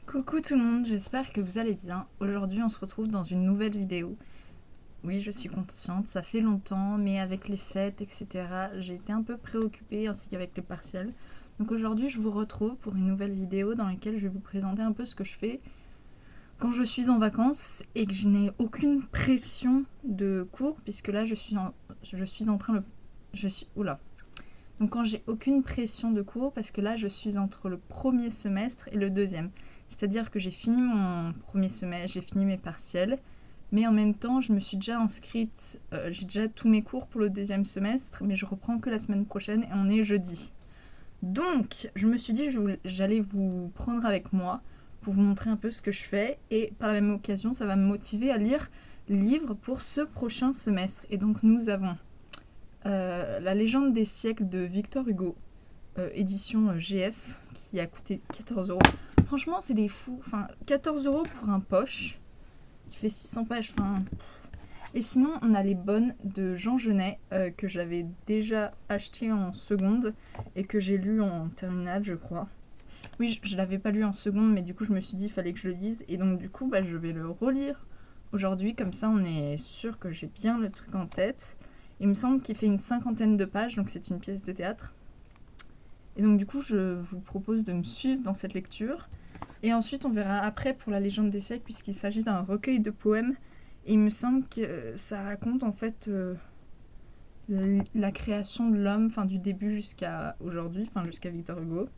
Coucou tout le monde, j'espère que vous allez bien. Aujourd'hui on se retrouve dans une nouvelle vidéo. Oui, je suis consciente, ça fait longtemps, mais avec les fêtes, etc., j'ai été un peu préoccupée ainsi qu'avec les partiels. Donc aujourd'hui je vous retrouve pour une nouvelle vidéo dans laquelle je vais vous présenter un peu ce que je fais quand je suis en vacances et que je n'ai aucune pression de cours, puisque là je suis en train de... Oula. Donc quand j'ai aucune pression de cours, parce que là je suis entre le premier semestre et le deuxième. C'est-à-dire que j'ai fini mon premier semestre, j'ai fini mes partiels, mais en même temps je me suis déjà inscrite, j'ai déjà tous mes cours pour le deuxième semestre, mais je reprends que la semaine prochaine et on est jeudi. Donc je me suis dit que j'allais vous prendre avec moi pour vous montrer un peu ce que je fais, et par la même occasion ça va me motiver à lire livres pour ce prochain semestre. Et donc nous avons La légende des siècles de Victor Hugo, édition GF, qui a coûté 14€. Franchement, c'est des fous. Enfin, 14€ pour un poche, qui fait 600 pages. Enfin... Et sinon, on a Les Bonnes de Jean Genet, que j'avais déjà acheté en seconde, et que j'ai lu en terminale, je crois. Oui, je l'avais pas lu en seconde, mais du coup, je me suis dit, il fallait que je le lise. Et donc, du coup, je vais le relire aujourd'hui, comme ça, on est sûr que j'ai bien le truc en tête. Il me semble qu'il fait une 50aine de pages, donc c'est une pièce de théâtre. Et donc du coup, je vous propose de me suivre dans cette lecture. Et ensuite, on verra après pour La légende des siècles, puisqu'il s'agit d'un recueil de poèmes. Et il me semble que ça raconte en fait la création de l'homme, enfin du début jusqu'à aujourd'hui, enfin jusqu'à Victor Hugo,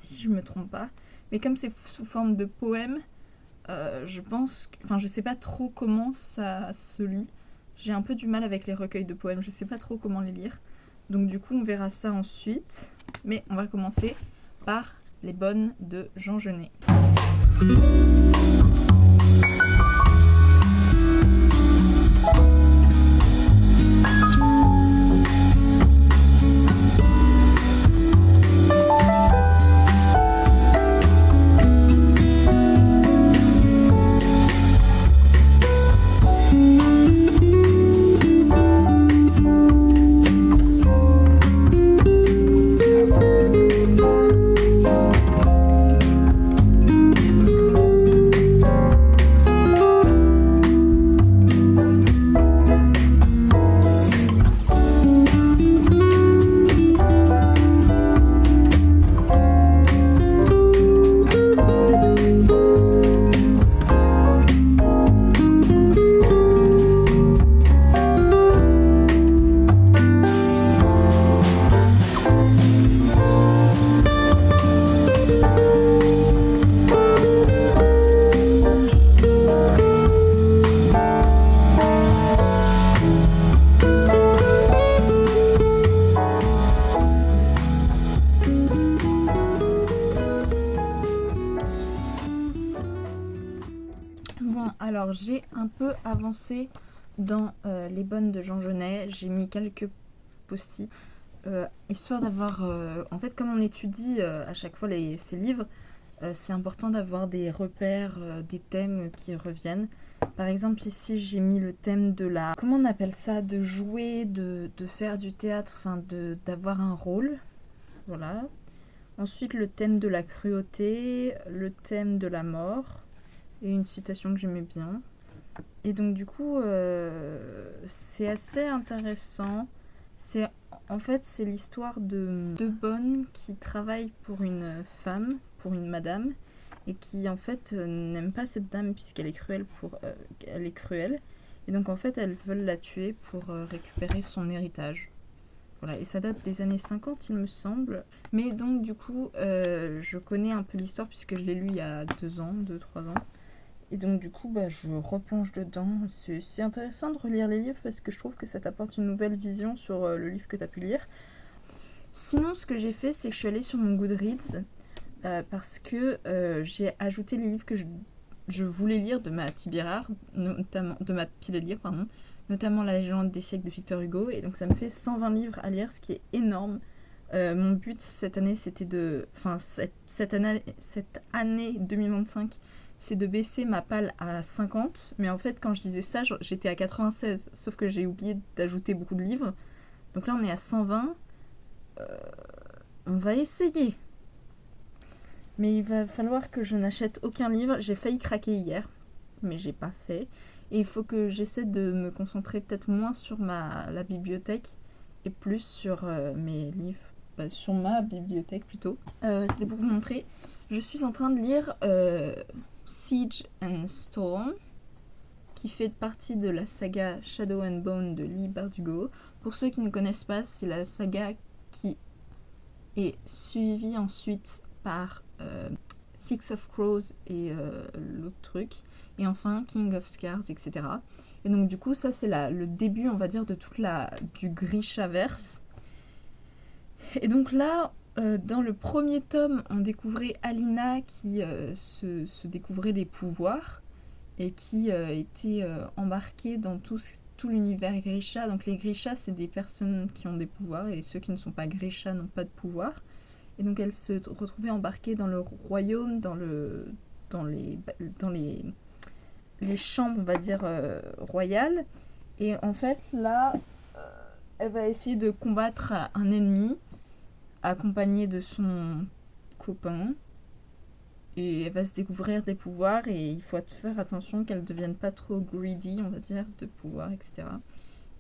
si je me trompe pas. Mais comme c'est sous forme de poèmes, je pense, enfin je sais pas trop comment ça se lit. J'ai un peu du mal avec les recueils de poèmes, je sais pas trop comment les lire. Donc du coup on verra ça ensuite. Mais on va commencer par Les Bonnes de Jean Genet. Bon, alors j'ai un peu avancé dans Les Bonnes de Jean Genet. J'ai mis quelques post-it, histoire d'avoir... en fait, comme on étudie à chaque fois ces livres, c'est important d'avoir des repères, des thèmes qui reviennent. Par exemple, ici, j'ai mis le thème de la... Comment on appelle ça? De jouer, de faire du théâtre, enfin d'avoir un rôle. Voilà. Ensuite, le thème de la cruauté, le thème de la mort, et une citation que j'aimais bien. Et donc du coup, c'est assez intéressant. En fait, c'est l'histoire de deux bonnes qui travaillent pour une femme, pour une madame, et qui en fait n'aiment pas cette dame puisqu'elle est cruelle elle est cruelle. Et donc en fait, elles veulent la tuer pour récupérer son héritage. Voilà, et ça date des années 50, il me semble. Mais donc du coup, je connais un peu l'histoire puisque je l'ai lu il y a 2 ans, 2-3 ans. Et donc du coup, je replonge dedans. C'est intéressant de relire les livres parce que je trouve que ça t'apporte une nouvelle vision sur le livre que tu as pu lire. Sinon, ce que j'ai fait, c'est que je suis allée sur mon Goodreads parce que j'ai ajouté les livres que je voulais lire de ma Tibérard, notamment de ma pile à lire, pardon, notamment La légende des siècles de Victor Hugo. Et donc ça me fait 120 livres à lire, ce qui est énorme. Mon but cette année, c'était de... Enfin, cette année 2025, c'est de baisser ma palle à 50. Mais en fait, quand je disais ça, j'étais à 96. Sauf que j'ai oublié d'ajouter beaucoup de livres. Donc là, on est à 120. On va essayer. Mais il va falloir que je n'achète aucun livre. J'ai failli craquer hier, mais j'ai pas fait. Et il faut que j'essaie de me concentrer peut-être moins sur la bibliothèque et plus sur mes livres. Sur ma bibliothèque plutôt. C'était pour vous montrer. Je suis en train de lire Siege and Storm, qui fait partie de la saga Shadow and Bone de Leigh Bardugo. Pour ceux qui ne connaissent pas, c'est la saga qui est suivie ensuite par Six of Crows et l'autre truc, et enfin King of Scars, etc. Et donc du coup ça c'est le début, on va dire, de du Grishaverse. Et donc là, dans le premier tome, on découvrait Alina qui se découvrait des pouvoirs et qui était embarquée dans tout l'univers Grisha. Donc les Grisha, c'est des personnes qui ont des pouvoirs, et ceux qui ne sont pas Grisha n'ont pas de pouvoir. Et donc elle se retrouvait embarquée dans le royaume, dans les chambres, on va dire, royales. Et en fait, là, elle va essayer de combattre un ennemi, accompagnée de son copain. Et elle va se découvrir des pouvoirs, et il faut faire attention qu'elle ne devienne pas trop greedy, on va dire, de pouvoir, etc.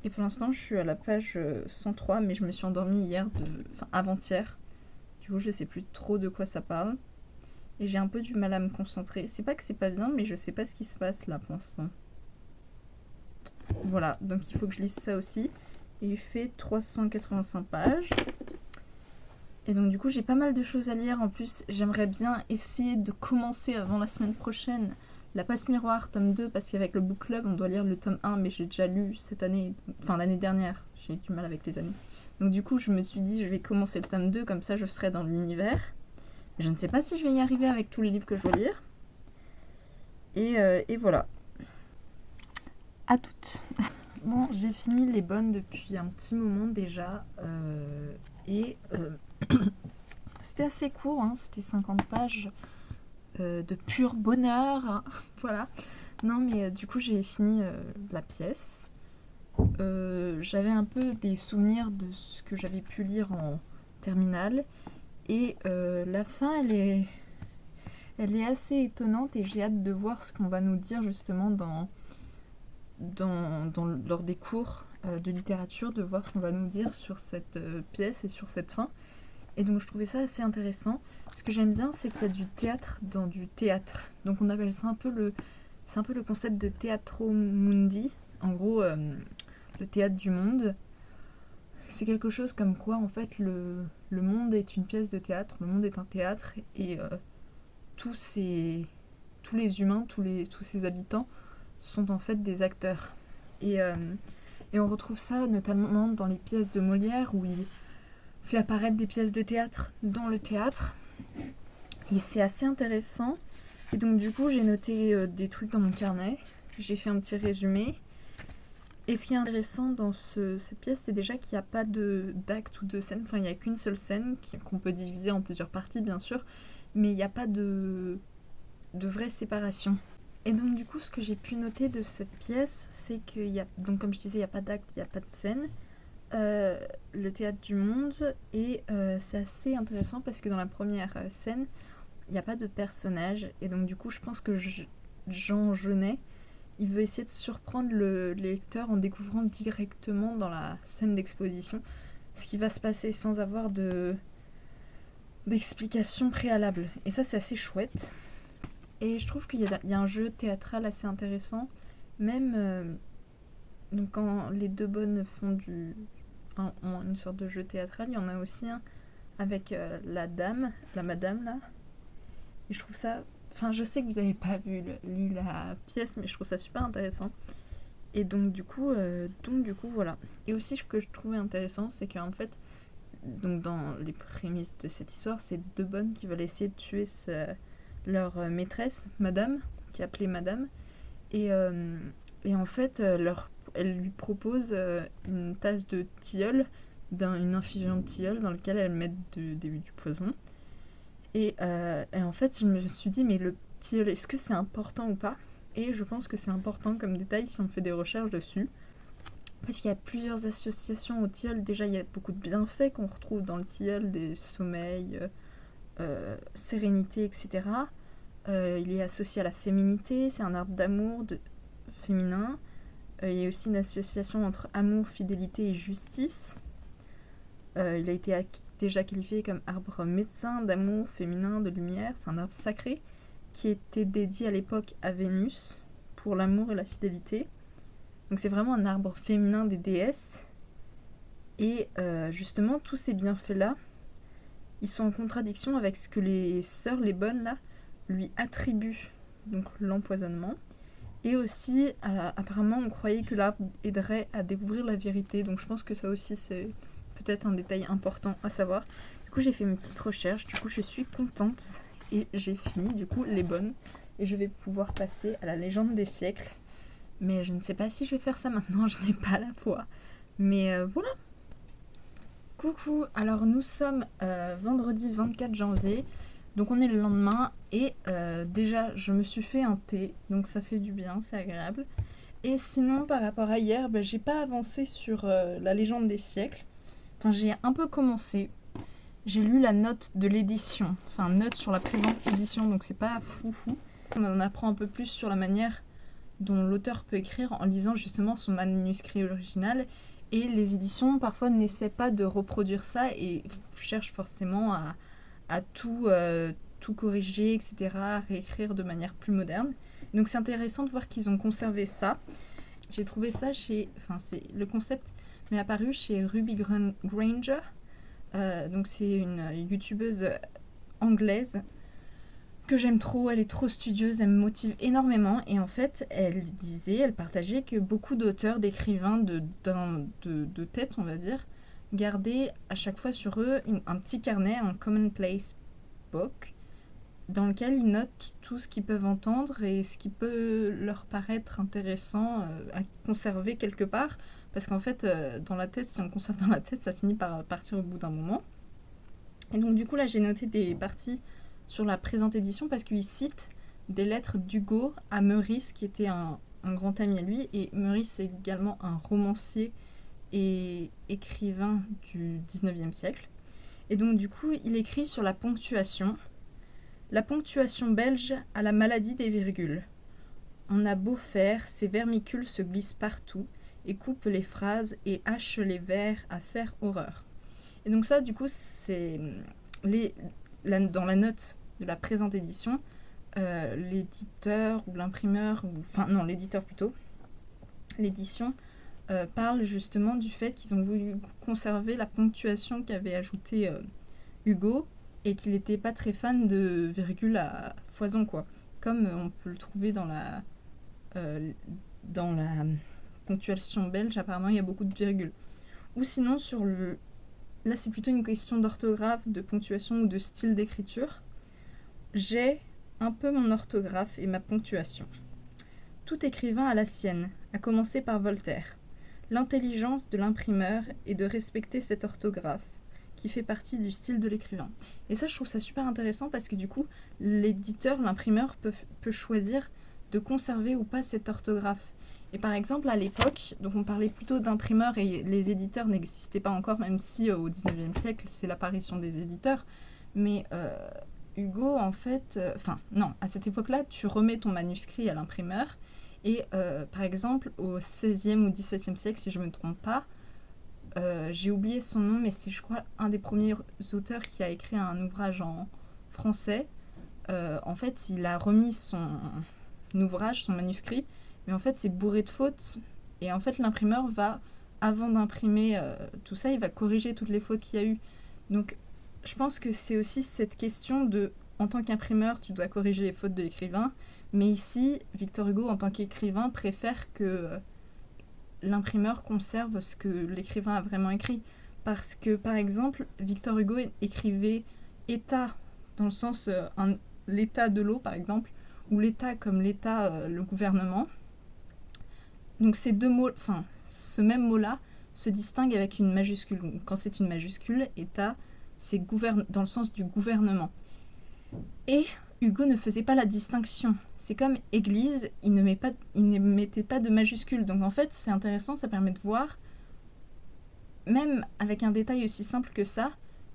Et pour l'instant, je suis à la page 103, mais je me suis endormie avant-hier. Du coup, je sais plus trop de quoi ça parle. Et j'ai un peu du mal à me concentrer. C'est pas que c'est pas bien, mais je sais pas ce qui se passe là pour l'instant. Voilà, donc il faut que je lise ça aussi. Et il fait 385 pages. Et donc du coup, j'ai pas mal de choses à lire. En plus, j'aimerais bien essayer de commencer avant la semaine prochaine La Passe Miroir, tome 2, parce qu'avec le book club, on doit lire le tome 1, mais j'ai déjà lu cette année, enfin l'année dernière. J'ai du mal avec les années. Donc du coup, je me suis dit, je vais commencer le tome 2, comme ça je serai dans l'univers. Je ne sais pas si je vais y arriver avec tous les livres que je veux lire. Et voilà. À toutes. Bon, j'ai fini les bonnes depuis un petit moment déjà. C'était assez court, hein, c'était 50 pages de pur bonheur. Hein, voilà. Non, mais du coup, j'ai fini la pièce. J'avais un peu des souvenirs de ce que j'avais pu lire en terminale. Et la fin, elle est assez étonnante, et j'ai hâte de voir ce qu'on va nous dire justement lors des cours de littérature, de voir ce qu'on va nous dire sur cette pièce et sur cette fin. Et donc je trouvais ça assez intéressant. Ce que j'aime bien, c'est qu'il y a du théâtre dans du théâtre. Donc on appelle ça c'est un peu le concept de Theatro Mundi. En gros, le théâtre du monde. C'est quelque chose comme quoi, en fait, le monde est une pièce de théâtre, le monde est un théâtre, et tous les humains, tous ces habitants sont en fait des acteurs. Et on retrouve ça notamment dans les pièces de Molière, où il fait apparaître des pièces de théâtre dans le théâtre. Et c'est assez intéressant. Et donc du coup, j'ai noté des trucs dans mon carnet. J'ai fait un petit résumé. Et ce qui est intéressant dans cette pièce, c'est déjà qu'il n'y a pas d'acte ou de scène. Enfin, il n'y a qu'une seule scène qu'on peut diviser en plusieurs parties, bien sûr. Mais il n'y a pas de vraie séparation. Et donc du coup, ce que j'ai pu noter de cette pièce, c'est qu'il y a, donc comme je disais, il n'y a pas d'acte, il n'y a pas de scène. Le théâtre du monde, et c'est assez intéressant parce que dans la première scène, il n'y a pas de personnage, et donc du coup, je pense que Jean Genet, il veut essayer de surprendre le lecteur en découvrant directement dans la scène d'exposition ce qui va se passer sans avoir d'explication préalable. Et ça, c'est assez chouette. Et je trouve qu'il y a un jeu théâtral assez intéressant. Même donc quand les deux bonnes font une sorte de jeu théâtral, il y en a aussi un avec la madame là. Et je trouve ça... Enfin, je sais que vous n'avez pas lu la pièce, mais je trouve ça super intéressant. Et donc du coup, voilà. Et aussi, ce que je trouvais intéressant, c'est qu'en fait, donc dans les prémices de cette histoire, c'est deux bonnes qui veulent essayer de tuer leur maîtresse, madame, qui est appelée madame. Et en fait, elle lui propose une tasse de tilleul, une infusion de tilleul dans laquelle elle met du poison. Et en fait, je me suis dit, mais le tilleul, est-ce que c'est important ou pas ? Et je pense que c'est important comme détail si on fait des recherches dessus. Parce qu'il y a plusieurs associations au tilleul. Déjà, il y a beaucoup de bienfaits qu'on retrouve dans le tilleul, des sommeils, sérénité, etc. Il est associé à la féminité, c'est un arbre d'amour féminin. Il y a aussi une association entre amour, fidélité et justice. Il a été déjà qualifié comme arbre médecin, d'amour, féminin, de lumière. C'est un arbre sacré qui était dédié à l'époque à Vénus pour l'amour et la fidélité. Donc c'est vraiment un arbre féminin des déesses. Et justement, tous ces bienfaits-là, ils sont en contradiction avec ce que les sœurs, les bonnes, là, lui attribuent. Donc l'empoisonnement. Et aussi, apparemment, on croyait que l'arbre aiderait à découvrir la vérité. Donc je pense que ça aussi, c'est peut-être un détail important à savoir. Du coup, j'ai fait mes petites recherches. Du coup, je suis contente. Et j'ai fini, du coup, les bonnes. Et je vais pouvoir passer à la légende des siècles. Mais je ne sais pas si je vais faire ça maintenant. Je n'ai pas la foi. Mais voilà. Coucou. Alors, nous sommes vendredi 24 janvier. Donc on est le lendemain et déjà je me suis fait un thé, donc ça fait du bien, c'est agréable. Et sinon par rapport à hier, j'ai pas avancé sur la légende des siècles. Enfin j'ai un peu commencé. J'ai lu la note de l'édition, enfin note sur la présente édition, donc c'est pas fou. On en apprend un peu plus sur la manière dont l'auteur peut écrire en lisant justement son manuscrit original. Et les éditions parfois n'essaient pas de reproduire ça et cherchent forcément à tout corriger, etc., à réécrire de manière plus moderne. Donc c'est intéressant de voir qu'ils ont conservé ça. J'ai trouvé ça le concept m'est apparu chez Ruby Granger. Donc c'est une youtubeuse anglaise que j'aime trop, elle est trop studieuse, elle me motive énormément. Et en fait, elle partageait que beaucoup d'auteurs, d'écrivains de tête, on va dire, garder à chaque fois sur eux un petit carnet, un commonplace book, dans lequel ils notent tout ce qu'ils peuvent entendre et ce qui peut leur paraître intéressant à conserver quelque part. Parce qu'en fait, dans la tête, si on conserve dans la tête, ça finit par partir au bout d'un moment. Et donc du coup, là, j'ai noté des parties sur la présente édition parce qu'il cite des lettres d'Hugo à Meurice, qui était un grand ami à lui. Et Meurice est également un romancier et écrivain du 19e siècle. Et donc du coup, il écrit sur la ponctuation. La ponctuation belge a la maladie des virgules. On a beau faire, ces vermicules se glissent partout et coupent les phrases et hachent les vers à faire horreur. Et donc ça, du coup, c'est dans la note de la présente édition, l'éditeur ou l'imprimeur, l'éditeur plutôt, l'édition, parle justement du fait qu'ils ont voulu conserver la ponctuation qu'avait ajoutée Hugo et qu'il n'était pas très fan de virgule à foison, quoi. Comme on peut le trouver dans la ponctuation belge, apparemment il y a beaucoup de virgules. Ou sinon, là c'est plutôt une question d'orthographe, de ponctuation ou de style d'écriture. J'ai un peu mon orthographe et ma ponctuation. Tout écrivain a la sienne, à commencer par Voltaire. L'intelligence de l'imprimeur est de respecter cette orthographe, qui fait partie du style de l'écrivain. Et ça, je trouve ça super intéressant parce que du coup, l'éditeur, l'imprimeur peut choisir de conserver ou pas cette orthographe. Et par exemple, à l'époque, donc on parlait plutôt d'imprimeurs et les éditeurs n'existaient pas encore, même si au 19e siècle, c'est l'apparition des éditeurs. Mais Hugo, en fait... à cette époque-là, tu remets ton manuscrit à l'imprimeur. Et par exemple, au 16e ou 17e siècle, si je ne me trompe pas, j'ai oublié son nom, mais c'est, je crois, un des premiers auteurs qui a écrit un ouvrage en français. En fait, il a remis son ouvrage, son manuscrit, mais en fait, c'est bourré de fautes. Et en fait, l'imprimeur va, avant d'imprimer tout ça, il va corriger toutes les fautes qu'il y a eu. Donc, je pense que c'est aussi cette question de, en tant qu'imprimeur, tu dois corriger les fautes de l'écrivain. Mais ici, Victor Hugo, en tant qu'écrivain, préfère que l'imprimeur conserve ce que l'écrivain a vraiment écrit. Parce que, par exemple, Victor Hugo écrivait état, dans le sens l'état de l'eau, par exemple, ou l'état comme l'état, le gouvernement. Donc ces deux mots, ce même mot-là se distingue avec une majuscule. Quand c'est une majuscule, état, c'est dans le sens du gouvernement. Et Hugo ne faisait pas la distinction. C'est comme église, il ne mettait pas de majuscule. Donc en fait, c'est intéressant, ça permet de voir, même avec un détail aussi simple que ça,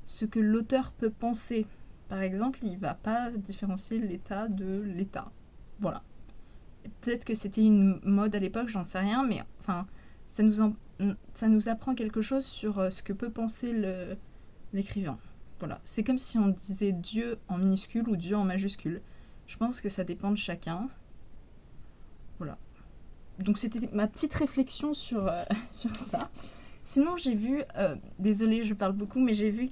ce que l'auteur peut penser. Par exemple, il va pas différencier l'État de l'État. Voilà. Peut-être que c'était une mode à l'époque, j'en sais rien, mais enfin, ça nous apprend quelque chose sur ce que peut penser l'écrivain. Voilà. C'est comme si on disait Dieu en minuscule ou Dieu en majuscule. Je pense que ça dépend de chacun. Voilà. Donc c'était ma petite réflexion sur, sur ça. Sinon, j'ai vu, désolée, je parle beaucoup, mais j'ai vu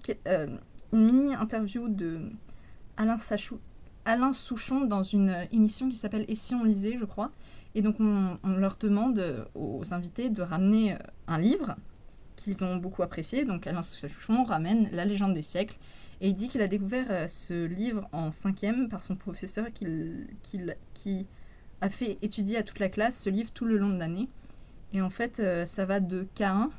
une mini-interview de Alain Souchon dans une émission qui s'appelle Et si on lisait, je crois. Et donc on leur demande aux invités de ramener un livre qu'ils ont beaucoup apprécié. Donc Alain Souchon ramène La légende des siècles. Et il dit qu'il a découvert ce livre en 5e par son professeur qui a fait étudier à toute la classe ce livre tout le long de l'année. Et en fait, ça va de Caïn,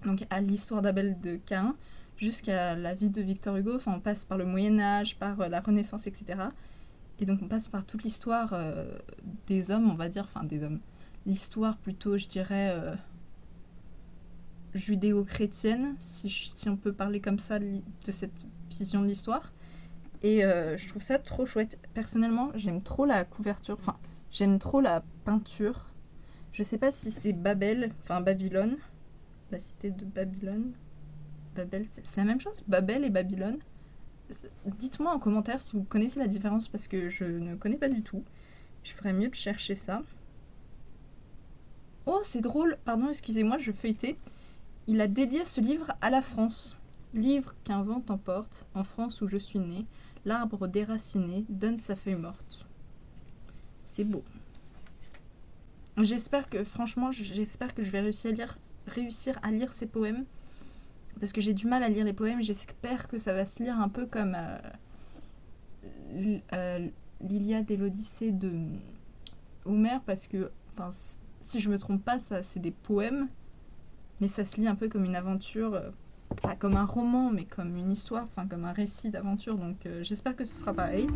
donc à l'histoire d'Abel de Caïn, jusqu'à la vie de Victor Hugo. Enfin, on passe par le Moyen-Âge, par la Renaissance, etc. Et donc on passe par toute l'histoire des hommes, on va dire, enfin des hommes. L'histoire plutôt, je dirais, judéo-chrétienne, si on peut parler comme ça de cette vision de l'histoire. Et je trouve ça trop chouette. Personnellement, j'aime trop la couverture, enfin, j'aime trop la peinture. Je sais pas si c'est Babylone, la cité de Babylone. Babel, c'est la même chose, Babel et Babylone. Dites-moi en commentaire si vous connaissez la différence parce que je ne connais pas du tout. Je ferais mieux de chercher ça. Oh, c'est drôle, pardon, excusez-moi, je feuilletais. Il a dédié ce livre à la France. Livre qu'un vent emporte, en France où je suis né, l'arbre déraciné donne sa feuille morte. C'est beau. J'espère que je vais réussir à lire ces poèmes. Parce que j'ai du mal à lire les poèmes, j'espère que ça va se lire un peu comme l'Iliade et l'Odyssée de Homère, parce que, enfin, si je me trompe pas, ça c'est des poèmes, mais ça se lit un peu comme une aventure, pas comme un roman, mais comme une histoire, enfin comme un récit d'aventure, donc j'espère que ce sera pareil.